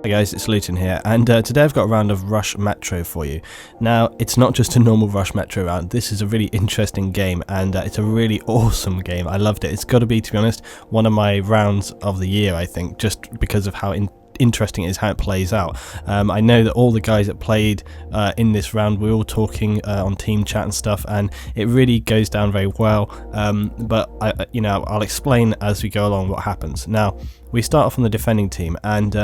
guys, it's Luton here, and today I've got a round of Rush Metro for you. Now, it's not just a normal Rush Metro round, this is a really interesting game, and it's a really awesome game. I loved it. It's got to be, to be honest, one of my rounds of the year, I think, just because of how interesting it is, how it plays out. I know that all the guys that played in this round, we're all talking on team chat and stuff, and it really goes down very well, but I'll explain as we go along what happens. Now, we start off on the defending team, and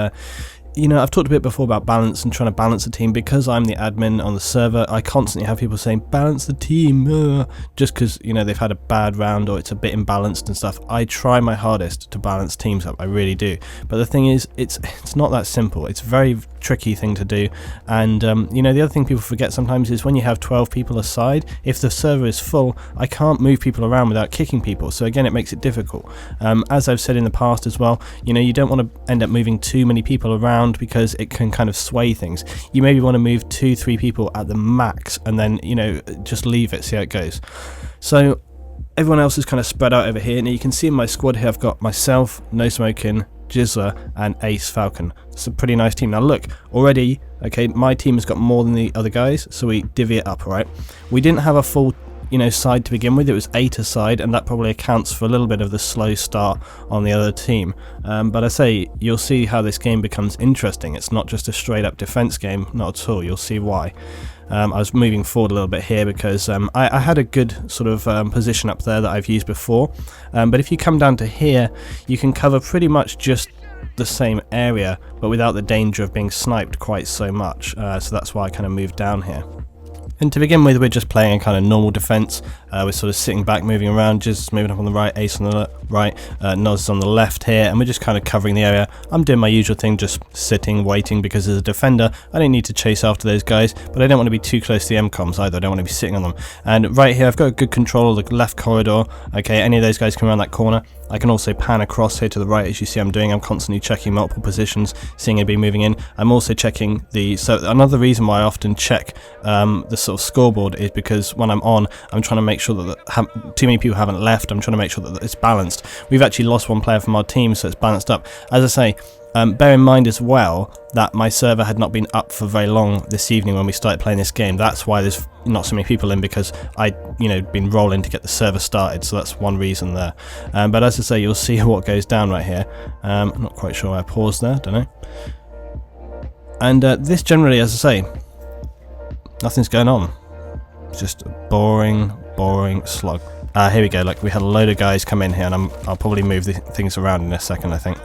I've talked a bit before about balance and trying to balance the team. Because I'm the admin on the server, I constantly have people saying balance the team, just because they've had a bad round or it's a bit imbalanced and stuff. I try my hardest to balance teams up, I really do, but the thing is, it's not that simple. It's a very tricky thing to do, and the other thing people forget sometimes is when you have 12 people aside, if the server is full, I can't move people around without kicking people, so again, it makes it difficult. As I've said in the past as well, you don't want to end up moving too many people around, because it can kind of sway things. You maybe want to move 2-3 people at the max, and then just leave it, see how it goes. So everyone else is kind of spread out over here. Now you can see in my squad here I've got myself, No Smoking, Jizzler and Ace Falcon. It's a pretty nice team. Now look, already, okay, my team has got more than the other guys, so we divvy it up, alright? We didn't have a full side to begin with. It was 8 aside, and that probably accounts for a little bit of the slow start on the other team, but I say you'll see how this game becomes interesting. It's not just a straight up defense game, not at all. You'll see why. I was moving forward a little bit here because I had a good sort of position up there that I've used before, but if you come down to here, you can cover pretty much just the same area, but without the danger of being sniped quite so much, so that's why I kind of moved down here. And to begin with, we're just playing a kind of normal defense. We're sort of sitting back, moving around, just moving up on the right, Ace on the right, Noz is on the left here, and we're just kind of covering the area. I'm doing my usual thing, just sitting, waiting, because as a defender, I don't need to chase after those guys, but I don't want to be too close to the M-coms either. I don't want to be sitting on them. And right here, I've got good control of the left corridor. Okay, any of those guys come around that corner. I can also pan across here to the right, as you see I'm doing. I'm constantly checking multiple positions, seeing it be moving in. I'm also checking so another reason why I often check the sort of scoreboard is because when I'm on, I'm trying to make sure that too many people haven't left. I'm trying to make sure that it's balanced. We've actually lost one player from our team, so it's balanced up. As I say, bear in mind as well that my server had not been up for very long this evening when we started playing this game. That's why there's not so many people in, because I'd been rolling to get the server started, so that's one reason there. But as I say, you'll see what goes down right here. I'm not quite sure why I paused there, don't know. And this generally, as I say, nothing's going on. It's just a boring slog. Here we go. Like, we had a load of guys come in here, and I'll probably move the things around in a second, I think.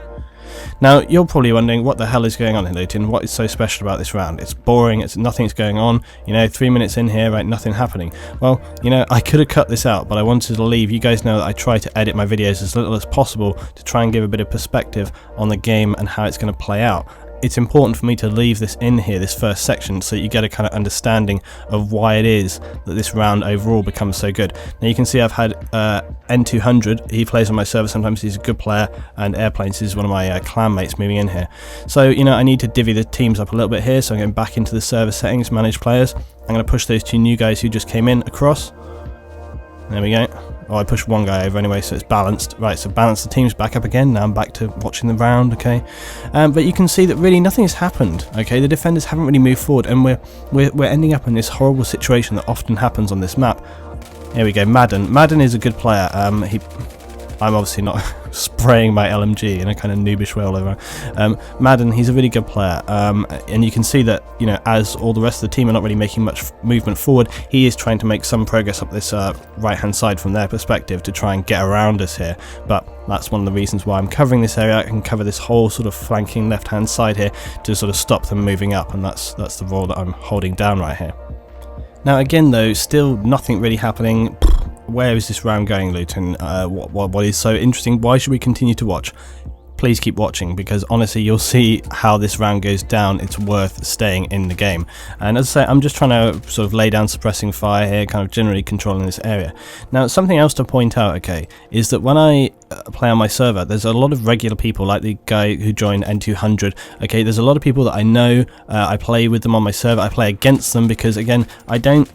Now, you're probably wondering what the hell is going on here, Luton. What is so special about this round? It's boring, nothing's going on, 3 minutes in here, right, nothing happening. Well, I could have cut this out, but I wanted to leave. You guys know that I try to edit my videos as little as possible to try and give a bit of perspective on the game and how it's going to play out. It's important for me to leave this in here, this first section, so you get a kind of understanding of why it is that this round overall becomes so good. Now you can see I've had N200, he plays on my server sometimes, he's a good player, and Airplanes is one of my clan mates moving in here. So, I need to divvy the teams up a little bit here, so I'm going back into the server settings, manage players. I'm going to push those 2 new guys who just came in across. There we go. Oh, I pushed one guy over anyway, so it's balanced. Right, so balance the teams back up again. Now I'm back to watching the round, okay? But you can see that really nothing has happened, okay? The defenders haven't really moved forward, and we're ending up in this horrible situation that often happens on this map. Here we go, Madden. Madden is a good player. I'm obviously not spraying my LMG in a kind of noobish way all over. Madden, he's a really good player, and you can see that, as all the rest of the team are not really making much movement forward, he is trying to make some progress up this right-hand side from their perspective to try and get around us here. But that's one of the reasons why I'm covering this area. I can cover this whole sort of flanking left-hand side here to sort of stop them moving up, and that's the role that I'm holding down right here. Now again though, still nothing really happening. Where is this round going, Luton? What is so interesting? Why should we continue to watch? Please keep watching, because honestly you'll see how this round goes down. It's worth staying in the game. And as I say, I'm just trying to sort of lay down suppressing fire here, kind of generally controlling this area. Now something else to point out, okay, is that when I play on my server, there's a lot of regular people, like the guy who joined N200. Okay, there's a lot of people that I know. I play with them on my server, I play against them, because again, I don't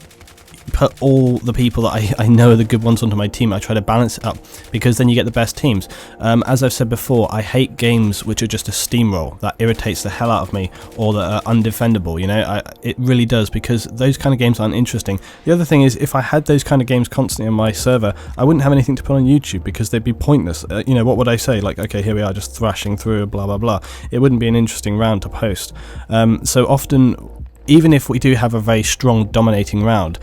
put all the people that I know are the good ones onto my team. I try to balance it up, because then you get the best teams. As I've said before, I hate games which are just a steamroll. That irritates the hell out of me, or that are undefendable, you know. It really does, because those kind of games aren't interesting. The other thing is, if I had those kind of games constantly on my server, I wouldn't have anything to put on YouTube, because they'd be pointless. You know, what would I say? Like, okay, here we are just thrashing through, blah blah blah. It wouldn't be an interesting round to post. So often, even if we do have a very strong dominating round,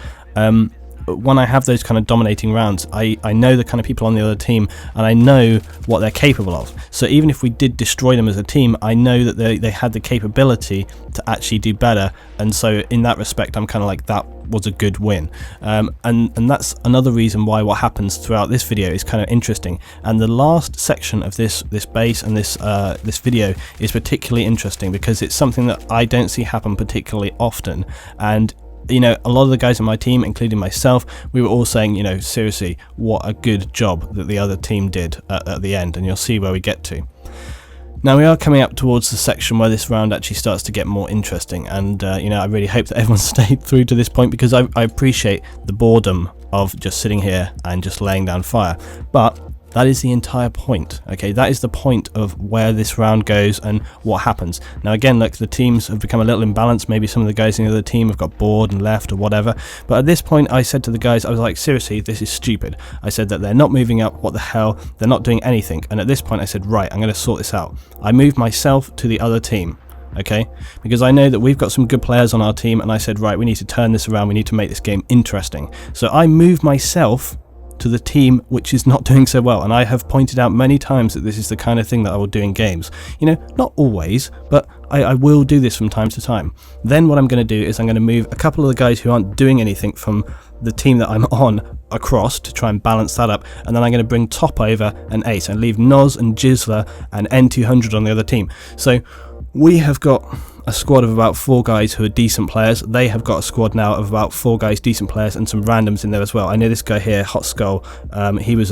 when I have those kind of dominating rounds, I know the kind of people on the other team, and I know what they're capable of. So even if we did destroy them as a team, I know that they had the capability to actually do better, and so in that respect, I'm kind of like, that was a good win. And that's another reason why what happens throughout this video is kind of interesting. And the last section of this base and this video is particularly interesting, because it's something that I don't see happen particularly often. And you know, a lot of the guys in my team, including myself, we were all saying, you know, seriously, what a good job that the other team did at the end, and you'll see where we get to. Now we are coming up towards the section where this round actually starts to get more interesting, and you know, I really hope that everyone stayed through to this point, because I appreciate the boredom of just sitting here and just laying down fire, but that is the entire point. Okay, that is the point of where this round goes and what happens. Now again, look, the teams have become a little imbalanced. Maybe some of the guys in the other team have got bored and left or whatever, but at this point I said to the guys, I was like, seriously, this is stupid. I said that they're not moving up, what the hell, they're not doing anything. And at this point I said, right, I'm going to sort this out. I moved myself to the other team, okay, because I know that we've got some good players on our team, and I said, right, we need to turn this around, we need to make this game interesting. So I moved myself to the team which is not doing so well, and I have pointed out many times that this is the kind of thing that I will do in games. You know, not always, but I will do this from time to time. Then what I'm going to do is I'm going to move a couple of the guys who aren't doing anything from the team that I'm on across to try and balance that up, and then I'm going to bring Top over and Ace and leave Noz and Jizzler and N200 on the other team. So we have got a squad of about 4 guys who are decent players. They have got a squad now of about 4 guys, decent players, and some randoms in there as well. I know this guy here, Hot Skull, he was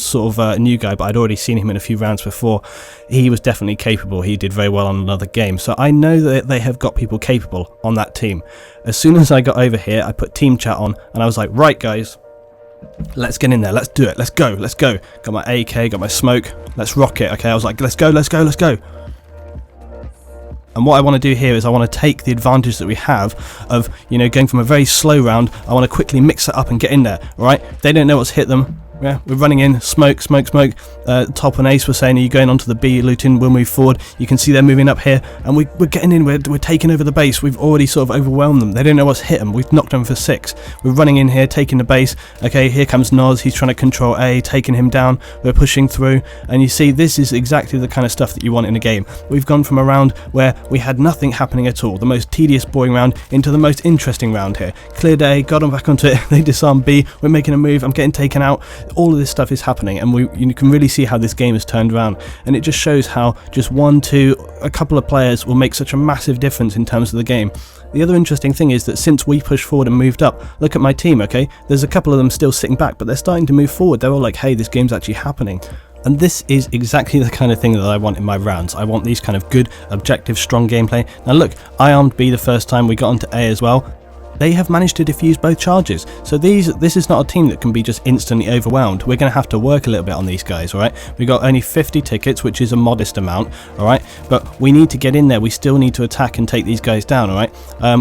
sort of a new guy, but I'd already seen him in a few rounds before. He was definitely capable. He did very well on another game. So I know that they have got people capable on that team. As soon as I got over here, I put team chat on, and I was like, right guys, let's get in there, let's do it, let's go. Got my AK, got my smoke, let's rock it. Okay, I was like, let's go. And what I want to do here is I want to take the advantage that we have of, you know, going from a very slow round. I want to quickly mix it up and get in there, alright? They don't know what's hit them. Yeah, we're running in, smoke. Top and Ace were saying, are you going onto the B looting? We'll move forward. You can see they're moving up here, and we're getting in, we're taking over the base. We've already sort of overwhelmed them. They don't know what's hit them. We've knocked them for 6. We're running in here, taking the base. Okay, here comes Noz. He's trying to control A, taking him down. We're pushing through, and you see, this is exactly the kind of stuff that you want in a game. We've gone from a round where we had nothing happening at all, the most tedious, boring round, into the most interesting round here. Cleared A, got them back onto it. They disarmed B. We're making a move. I'm getting taken out. All of this stuff is happening, and you can really see how this game has turned around, and it just shows how just a couple of players will make such a massive difference in terms of the game. The other interesting thing is that since we pushed forward and moved up, look at my team, okay, there's a couple of them still sitting back, but they're starting to move forward. They're all like, hey, this game's actually happening. And this is exactly the kind of thing that I want in my rounds. I want these kind of good, objective, strong gameplay. Now look, I armed B the first time, we got onto A as well. They have managed to defuse both charges. So this is not a team that can be just instantly overwhelmed. We're going to have to work a little bit on these guys, alright? We've got only 50 tickets, which is a modest amount, alright? But we need to get in there. We still need to attack and take these guys down, alright?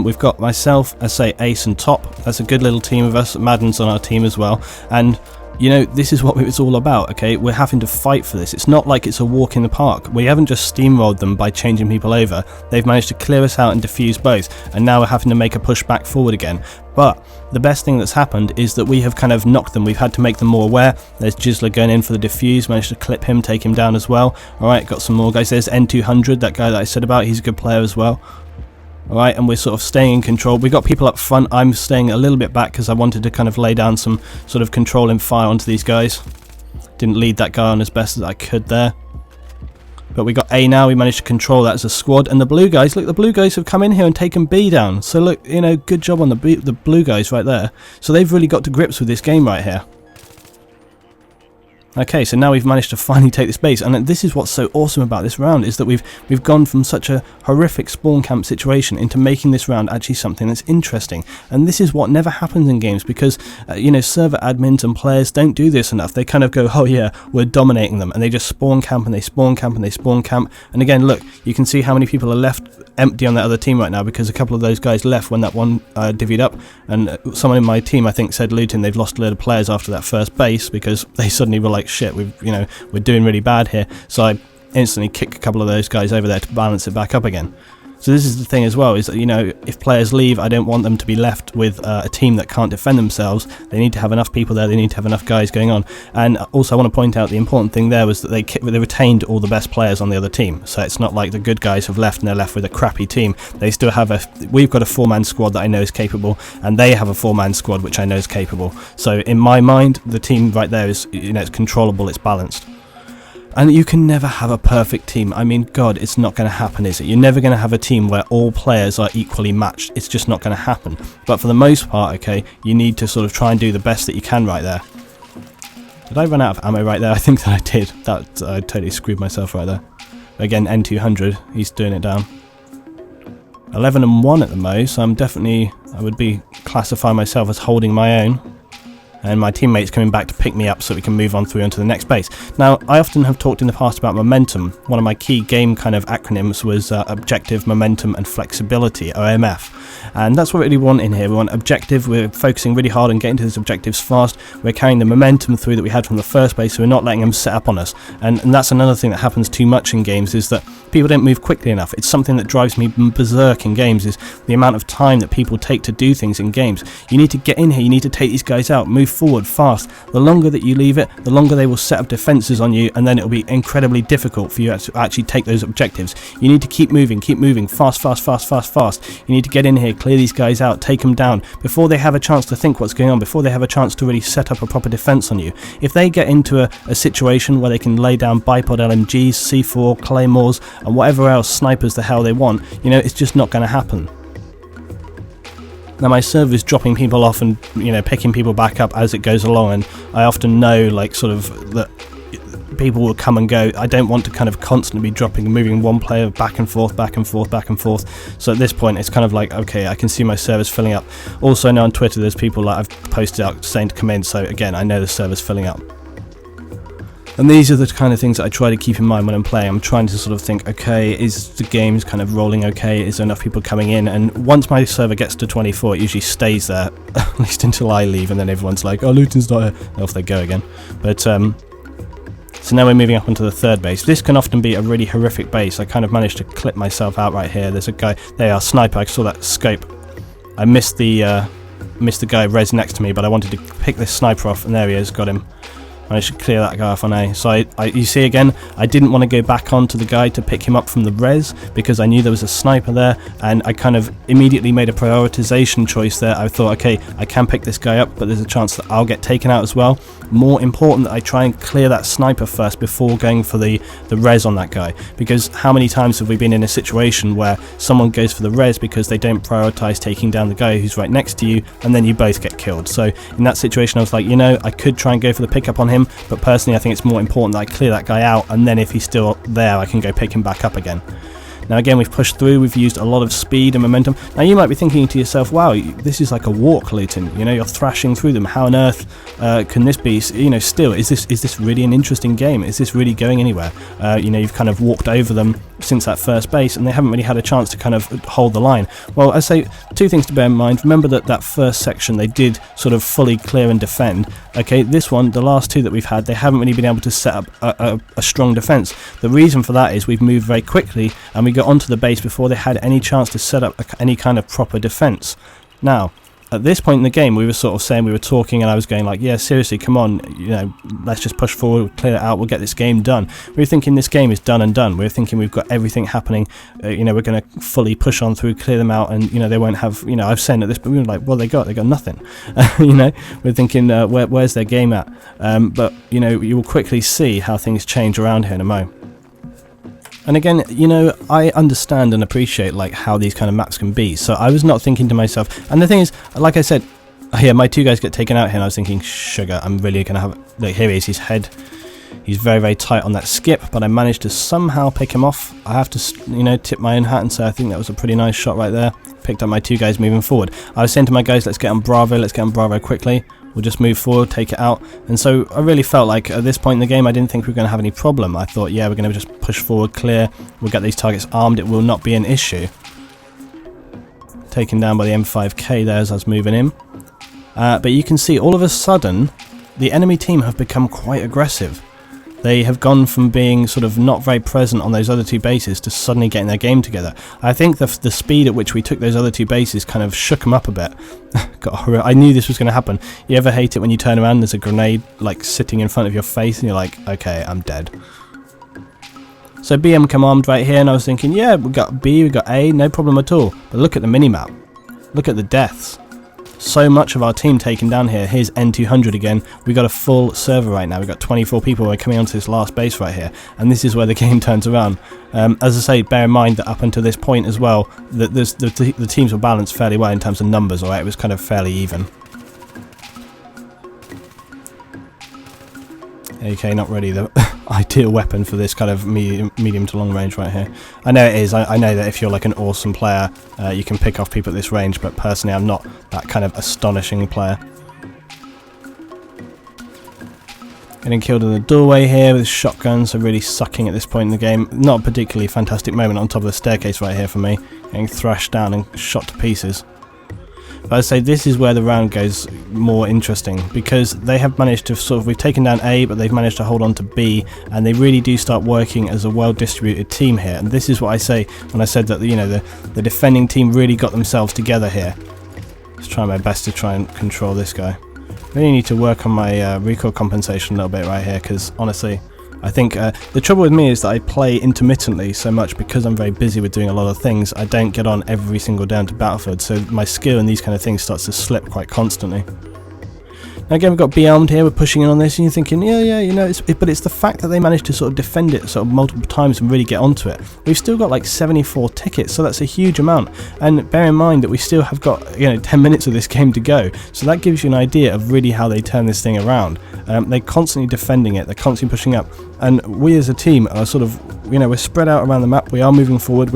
We've got myself, I say Ace and Top. That's a good little team of us. Madden's on our team as well. And you know, this is what it's all about, okay? We're having to fight for this. It's not like it's a walk in the park. We haven't just steamrolled them by changing people over. They've managed to clear us out and defuse both, and now we're having to make a push back forward again. But the best thing that's happened is that we have kind of knocked them. We've had to make them more aware. There's Jizzler going in for the defuse, managed to clip him, take him down as well. Alright, got some more guys. There's N200, that guy that I said about. He's a good player as well. Alright, and we're sort of staying in control. We got people up front. I'm staying a little bit back because I wanted to kind of lay down some sort of controlling fire onto these guys. Didn't lead that guy on as best as I could there. But we got A now. We managed to control that as a squad. And the blue guys, look, the blue guys have come in here and taken B down. So look, you know, good job on the blue guys right there. So they've really got to grips with this game right here. Okay, so now we've managed to finally take this base, and this is what's so awesome about this round, is that we've gone from such a horrific spawn camp situation into making this round actually something that's interesting. And this is what never happens in games, because you know, server admins and players don't do this enough. They kind of go, oh yeah, we're dominating them, and they just spawn camp and they spawn camp and they spawn camp. And again, look, you can see how many people are left empty on that other team right now, because a couple of those guys left when that one divvied up, and someone in my team, I think, said Luton, they've lost a load of players after that first base because they suddenly were like, shit, we're doing really bad here. So I instantly kick a couple of those guys over there to balance it back up again. So this is the thing as well, is that, you know, if players leave, I don't want them to be left with a team that can't defend themselves. They need to have enough people there, they need to have enough guys going on. And also I want to point out the important thing there was that they retained all the best players on the other team. So it's not like the good guys have left and they're left with a crappy team. They still have we've got a 4-man squad that I know is capable, and they have a 4-man squad which I know is capable. So in my mind, the team right there is, you know, it's controllable, it's balanced. And you can never have a perfect team. I mean, God, it's not going to happen, is it? You're never going to have a team where all players are equally matched. It's just not going to happen. But for the most part, okay, you need to sort of try and do the best that you can right there. Did I run out of ammo right there? I think that I did. That I totally screwed myself right there. Again, N200, he's doing it down. 11 and 1 at the most. I would be classifying myself as holding my own. And my teammates coming back to pick me up so we can move on through onto the next base. Now, I often have talked in the past about momentum. One of my key game kind of acronyms was objective, momentum and flexibility, OMF. And that's what we really want in here. We want objective, we're focusing really hard on getting to those objectives fast. We're carrying the momentum through that we had from the first base, so we're not letting them set up on us. And that's another thing that happens too much in games, is that people don't move quickly enough. It's something that drives me berserk in games, is the amount of time that people take to do things in games. You need to get in here, you need to take these guys out, move forward fast. The longer that you leave it, the longer they will set up defenses on you, and then it'll be incredibly difficult for you to actually take those objectives. You need to keep moving, fast. You need to get in here, clear these guys out, take them down before they have a chance to think what's going on, before they have a chance to really set up a proper defense on you. If they get into a situation where they can lay down bipod LMGs, C4, claymores and whatever else snipers the hell they want, you know, it's just not going to happen. Now my server is dropping people off and, you know, picking people back up as it goes along, and I often know, like, sort of that people will come and go. I don't want to kind of constantly be dropping and moving one player back and forth. So at this point it's kind of like, okay, I can see my server's filling up. Also, I know on Twitter there's people that I've posted out saying to come in, so again, I know the server's filling up. And these are the kind of things that I try to keep in mind when I'm playing. I'm trying to sort of think, okay, is the game's kind of rolling okay? Is there enough people coming in? And once my server gets to 24, it usually stays there, at least until I leave, and then everyone's like, oh, Luton's not here. Off they go again. But, so now we're moving up onto the third base. This can often be a really horrific base. I kind of managed to clip myself out right here. There's a guy, there, a sniper, I saw that scope. I missed the guy res next to me, but I wanted to pick this sniper off, and there he is, got him. I should clear that guy off on A. So you see again, I didn't want to go back onto the guy to pick him up from the res because I knew there was a sniper there, and I kind of immediately made a prioritization choice there. I thought, okay, I can pick this guy up, but there's a chance that I'll get taken out as well. More important that I try and clear that sniper first before going for the res on that guy, because how many times have we been in a situation where someone goes for the res because they don't prioritize taking down the guy who's right next to you, and then you both get killed. So in that situation I was like, you know, I could try and go for the pickup on him, but personally I think it's more important that I clear that guy out, and then if he's still there I can go pick him back up again. Now again, we've pushed through, we've used a lot of speed and momentum. Now you might be thinking to yourself, wow, this is like a walk, Luton, you know, you're thrashing through them. How on earth can this be, you know, still, is this really an interesting game? Is this really going anywhere? You know, you've kind of walked over them since that first base, and they haven't really had a chance to kind of hold the line. Well, I say two things to bear in mind. Remember that first section they did sort of fully clear and defend. Okay, this one, the last two that we've had, they haven't really been able to set up a strong defense. The reason for that is we've moved very quickly and we got onto the base before they had any chance to set up any kind of proper defense. Now, at this point in the game, we were sort of saying, we were talking, and I was going like, yeah, seriously, come on, you know, let's just push forward, clear it out, we'll get this game done. We were thinking this game is done and done. We were thinking we've got everything happening, you know, we're going to fully push on through, clear them out, and, you know, they won't have, you know, I've said at this, but we were like, well, they got nothing. You know, we're thinking, where's their game at? But, you know, you will quickly see how things change around here in a mo. And again, you know, I understand and appreciate like how these kind of maps can be, so I was not thinking to myself, and the thing is, like I said, here my two guys get taken out here, and I was thinking, sugar, I'm really gonna have, like, here he is, his head, He's very, very tight on that skip, but I managed to somehow pick him off. I have to, you know, tip my own hat and say I think that was a pretty nice shot right there. Picked up my 2 guys moving forward. I was saying to my guys, let's get on Bravo quickly. We'll just move forward, take it out. And so I really felt like at this point in the game, I didn't think we were going to have any problem. I thought, yeah, we're going to just push forward, clear. We'll get these targets armed. It will not be an issue. Taken down by the M5K there as I was moving in. But you can see all of a sudden, the enemy team have become quite aggressive. They have gone from being sort of not very present on those other 2 bases to suddenly getting their game together. I think the speed at which we took those other 2 bases kind of shook them up a bit. I knew this was going to happen. You ever hate it when you turn around and there's a grenade like sitting in front of your face and you're like, okay, I'm dead. So BM come armed right here, and I was thinking, yeah, we got B, we got A, no problem at all. But look at the minimap. Look at the deaths. So much of our team taken down here. Here's N200 again. We got a full server right now. We've got 24 people. We're coming onto this last base right here, and this is where the game turns around. As I say, bear in mind that up until this point as well, that the teams were balanced fairly well in terms of numbers. All right, it was kind of fairly even. AK not really the ideal weapon for this kind of medium to long range right here. I know it is. I know that if you're like an awesome player, you can pick off people at this range, but personally I'm not that kind of astonishing player. Getting killed in the doorway here with shotguns, so really sucking at this point in the game. Not a particularly fantastic moment on top of the staircase right here for me. Getting thrashed down and shot to pieces. But I'd say this is where the round goes more interesting, because they have managed to sort of, we've taken down A, but they've managed to hold on to B, and they really do start working as a well distributed team here. And this is what I say when I said that, you know, the defending team really got themselves together here. Just trying my best to try and control this guy. Really need to work on my recoil compensation a little bit right here, because honestly I think the trouble with me is that I play intermittently so much because I'm very busy with doing a lot of things. I don't get on every single day into Battlefield, so my skill in these kind of things starts to slip quite constantly. Now again, we've got B armed here, we're pushing in on this, and you're thinking, yeah, you know, but it's the fact that they managed to sort of defend it sort of multiple times and really get onto it. We've still got like 74 tickets, so that's a huge amount. And bear in mind that we still have got, you know, 10 minutes of this game to go, so that gives you an idea of really how they turn this thing around. They're constantly defending it, they're constantly pushing up, and we as a team are sort of, you know, we're spread out around the map, we are moving forward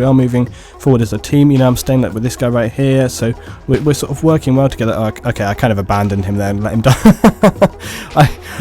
as a team. You know, I'm staying like with this guy right here, so we're sort of working well together. Oh, okay, I kind of abandoned him there and let him die.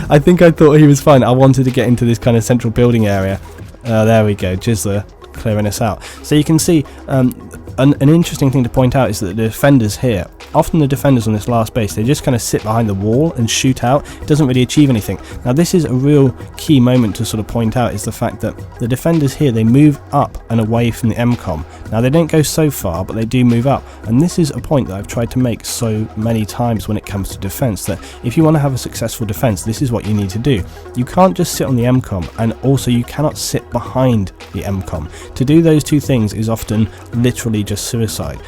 I think I thought he was fine. I wanted to get into this kind of central building area. There we go, Jizzler clearing us out. So you can see an interesting thing to point out is that the defenders here, often the defenders on this last base, they just kind of sit behind the wall and shoot out. It doesn't really achieve anything. Now this is a real key moment to sort of point out, is the fact that the defenders here, they move up and away from the MCOM. Now they don't go so far, but they do move up, and this is a point that I've tried to make so many times when it comes to defense, that if you want to have a successful defense, this is what you need to do. You can't just sit on the MCOM, and also you cannot sit behind the MCOM. To do those two things is often literally just suicide.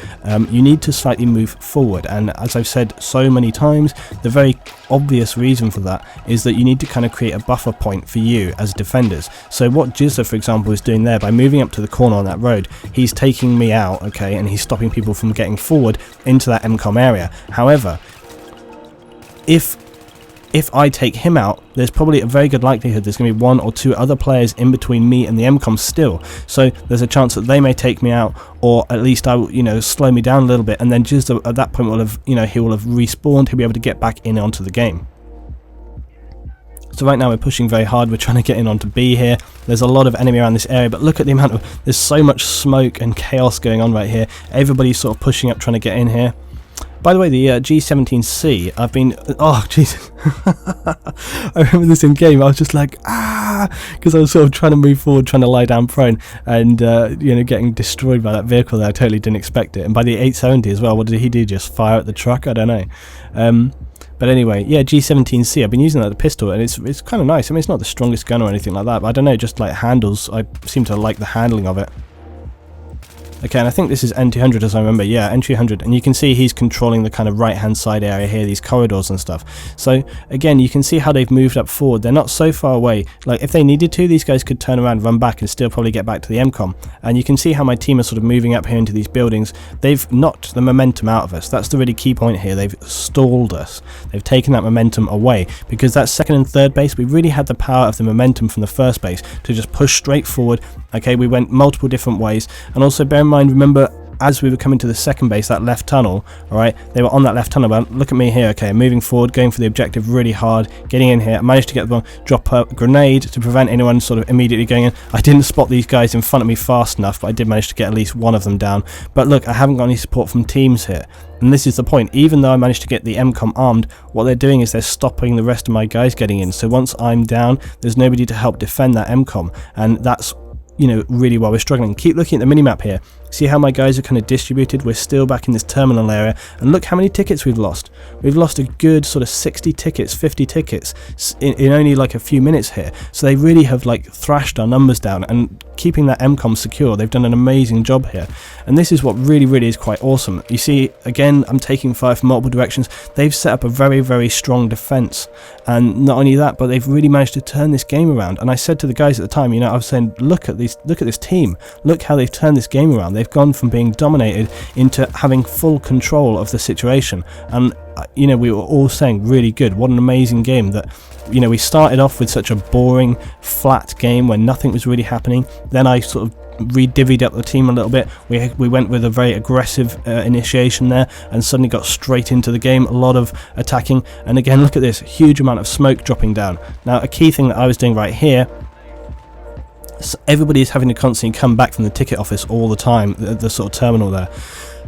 You need to slightly move forward, and as I've said so many times, the very obvious reason for that is that you need to kind of create a buffer point for you as defenders. So what Jizzler, for example, is doing there by moving up to the corner on that road, he's taking me out, okay, and he's stopping people from getting forward into that MCOM area. However, if I take him out, there's probably a very good likelihood there's going to be one or two other players in between me and the MCOM still. So there's a chance that they may take me out, or at least slow me down a little bit, and then just at that point will have, he will have respawned. He'll be able to get back in onto the game. So right now we're pushing very hard. We're trying to get in onto B here. There's a lot of enemy around this area, but look at the amount of, there's so much smoke and chaos going on right here. Everybody's sort of pushing up, trying to get in here. By the way, the G17C, I've been, oh Jesus, I remember this in game, I was just like, because I was sort of trying to move forward, trying to lie down prone, and, getting destroyed by that vehicle there. I totally didn't expect it. And by the 870 as well, what did he do, just fire at the truck? I don't know. But anyway, yeah, G17C, I've been using that as a pistol, and it's kind of nice. I mean, it's not the strongest gun or anything like that, but I don't know, just like handles, I seem to like the handling of it. Okay, and I think this is N200 as I remember. Yeah, N200, and you can see he's controlling the kind of right-hand side area here, these corridors and stuff. So again, you can see how they've moved up forward. They're not so far away. Like if they needed to, these guys could turn around, run back, and still probably get back to the MCOM. And you can see how my team are sort of moving up here into these buildings. They've knocked the momentum out of us. That's the really key point here. They've stalled us. They've taken that momentum away, because that second and third base, we really had the power of the momentum from the first base to just push straight forward. Okay, we went multiple different ways, and also bear in mind, remember, as we were coming to the second base, that left tunnel, all right, they were on that left tunnel. But look at me here, okay, moving forward, going for the objective really hard, getting in here. I managed to get one, drop a grenade to prevent anyone sort of immediately going in. I didn't spot these guys in front of me fast enough, but I did manage to get at least one of them down. But look, I haven't got any support from teams here. And this is the point. Even though I managed to get the MCOM armed, what they're doing is they're stopping the rest of my guys getting in. So once I'm down, there's nobody to help defend that MCOM. And that's, you know, really why we're struggling. Keep looking at the minimap here. See how my guys are kind of distributed? We're still back in this terminal area, and look how many tickets we've lost. We've lost a good sort of 60 tickets, 50 tickets in only like a few minutes here. So they really have like thrashed our numbers down, and keeping that MCOM secure, they've done an amazing job here. And this is what really is quite awesome. You see, again, I'm taking fire from multiple directions. They've set up a very strong defense, and not only that, but they've really managed to turn this game around. And I said to the guys at the time, you know, I was saying, look at this team, look how they've turned this game around. They've gone from being dominated into having full control of the situation. And you know, we were all saying really good, what an amazing game. That, you know, we started off with such a boring flat game where nothing was really happening. Then I sort of re-divvied up the team a little bit. We went with a very aggressive initiation there, and suddenly got straight into the game, a lot of attacking. And again, look at this huge amount of smoke dropping down. Now a key thing that I was doing right here, so everybody is having to constantly come back from the ticket office all the time, the sort of terminal there.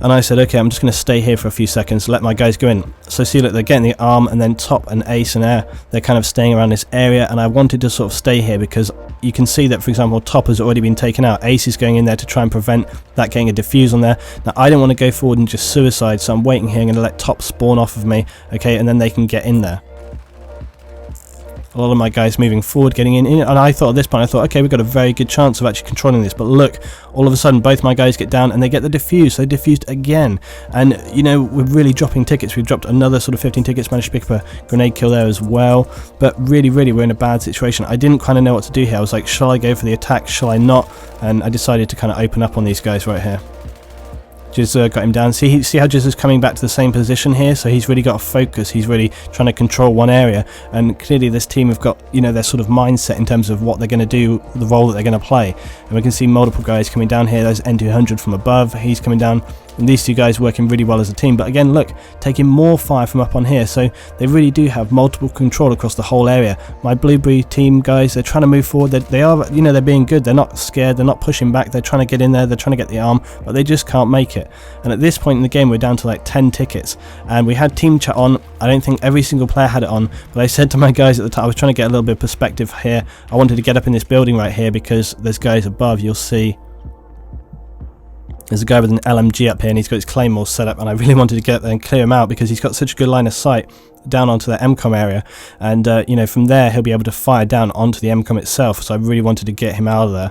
And I said, okay, I'm just going to stay here for a few seconds, let my guys go in. So see, look, they're getting the arm, and then Top and Ace and Air, they're kind of staying around this area, and I wanted to sort of stay here because you can see that, for example, Top has already been taken out. Ace is going in there to try and prevent that getting a defuse on there. Now, I don't want to go forward and just suicide, so I'm waiting here. I'm going to let Top spawn off of me, okay, and then they can get in there. A lot of my guys moving forward, getting in, and I thought at this point, okay, we've got a very good chance of actually controlling this. But look, all of a sudden both my guys get down and they get the defuse. They defused again, and you know, we're really dropping tickets. We've dropped another sort of 15 tickets, managed to pick up a grenade kill there as well. But really we're in a bad situation. I didn't kind of know what to do here. I was like, shall I go for the attack, shall I not? And I decided to kind of open up on these guys right here. Jizz got him down. See how Jizz is coming back to the same position here, so he's really got to focus. He's really trying to control one area, and clearly this team have got, you know, their sort of mindset in terms of what they're going to do, the role that they're going to play. And we can see multiple guys coming down here. There's N200 from above, he's coming down, and these two guys working really well as a team. But again, look, taking more fire from up on here, so they really do have multiple control across the whole area. My Blueberry team guys, they're trying to move forward. They are, you know, they're being good. They're not scared. They're not pushing back. They're trying to get in there. They're trying to get the arm, but they just can't make it. And at this point in the game, we're down to like 10 tickets, and we had team chat on. I don't think every single player had it on, but I said to my guys at the time, I was trying to get a little bit of perspective here. I wanted to get up in this building right here because there's guys above. You'll see there's a guy with an LMG up here, and he's got his claymore set up, and I really wanted to get up there and clear him out because he's got such a good line of sight down onto the MCOM area, and you know, from there he'll be able to fire down onto the MCOM itself. So I really wanted to get him out of there.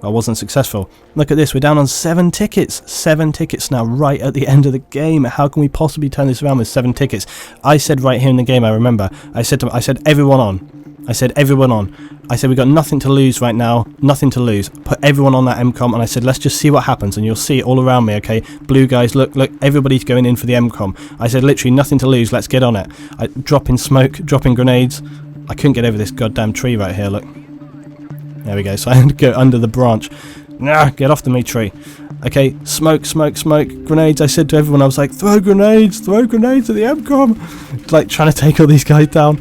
I wasn't successful. Look at this, we're down on 7 tickets. 7 tickets now, right at the end of the game. How can we possibly turn this around with 7 tickets? I said right here in the game, I remember, I said everyone on. I said everyone on. I said we've got nothing to lose right now, nothing to lose. Put everyone on that MCOM, and I said let's just see what happens, and you'll see it all around me, okay? Blue guys, look, everybody's going in for the MCOM. I said literally nothing to lose, let's get on it. I dropping smoke, dropping grenades. I couldn't get over this goddamn tree right here, look. There we go, so I had to go under the branch. Nah, get off the me tree. Okay, smoke, grenades. I said to everyone, I was like, throw grenades at the MCOM. It's like trying to take all these guys down.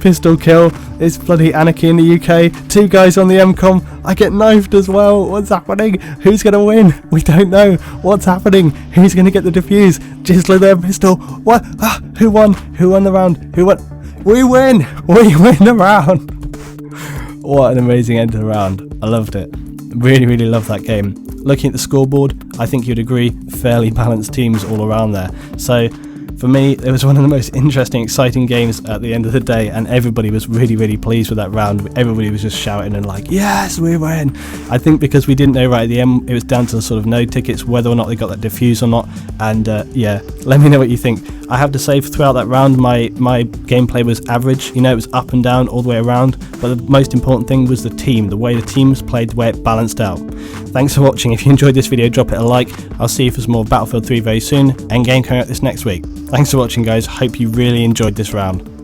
Pistol kill. It's bloody anarchy in the UK. 2 guys on the MCOM. I get knifed as well. What's happening? Who's going to win? We don't know. What's happening? Who's going to get the defuse? Jizzler their pistol. What? Ah, who won? Who won the round? Who won? We win! We win the round! What an amazing end to the round. I loved it. Really loved that game. Looking at the scoreboard, I think you'd agree, fairly balanced teams all around there. So for me, it was one of the most interesting, exciting games at the end of the day, and everybody was really pleased with that round. Everybody was just shouting and like, yes, we win. I think because we didn't know right at the end, it was down to sort of no tickets, whether or not they got that defuse or not. And yeah, let me know what you think. I have to say, throughout that round, my gameplay was average. You know, it was up and down all the way around, but the most important thing was the team, the way the teams played, the way it balanced out. Thanks for watching. If you enjoyed this video, drop it a like. I'll see you for some more Battlefield 3 very soon. Endgame coming out this next week. Thanks for watching, guys. Hope you really enjoyed this round.